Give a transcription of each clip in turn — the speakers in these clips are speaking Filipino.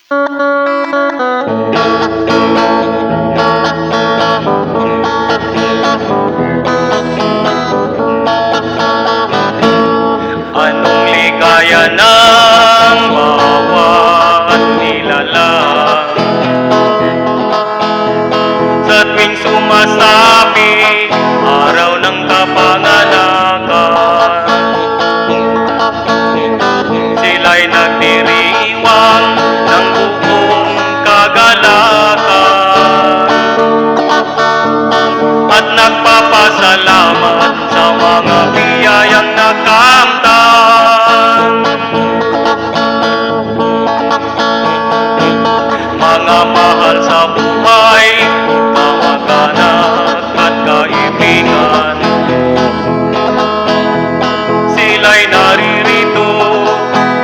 Anong ligaya ng bawat nilalang sa tuwing sumasabi araw ng kapanganakan. Sila'y nagdiriwang ng buong kagalakan at nagpapasalamat sa mga biyayang nakamtan. Mga mahal sa buhay, kamag-anak at kaibigan, sila'y naririto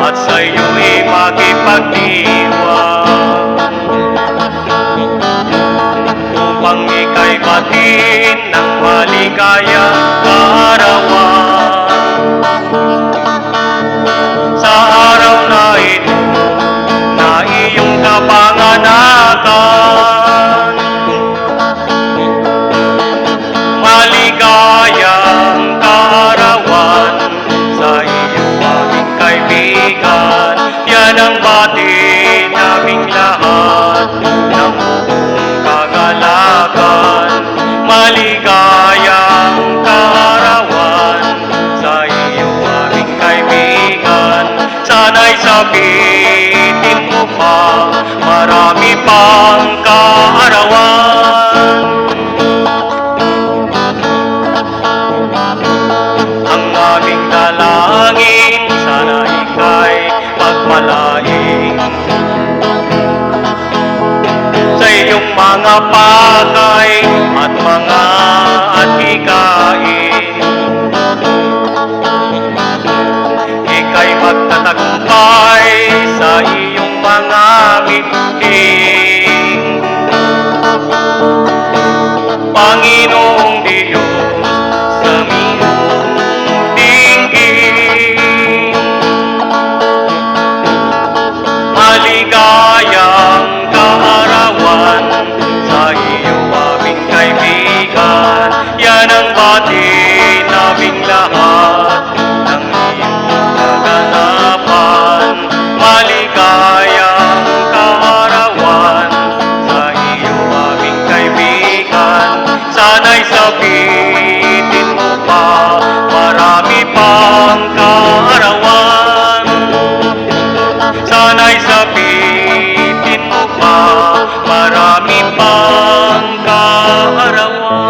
at sa'yo'y makipagdiwang upang ika'y batin ng maligayang kaarawan. Sa araw na ito na iyong kapanganakan, maligayang kaarawan sa iyo aming kaibigan. Yan ang batin naming lahat ng buong kagalakan. Maligayang kaarawan sa iyo aming kaibigan. Sana'y sabitin mo pa marami pang kaarawan. Ang aming dalangin, sana ika'y pagpalain sa iyong mga pakay at mga adhikain. Ika'y magtatagumpay sa iyong mga miting. Panginoong Diyos sa iyong dinggin, maligayang kaarawan sa iyo aming kaibigan. Yan ang batin naming lahat ng iyong kaganapan. Maligayang kaarawan sa iyo aming kaibigan. Sana'y sabitin mo pa marami pang kaarawan. Sana'y sabitin mo pa marami pang kaarawan.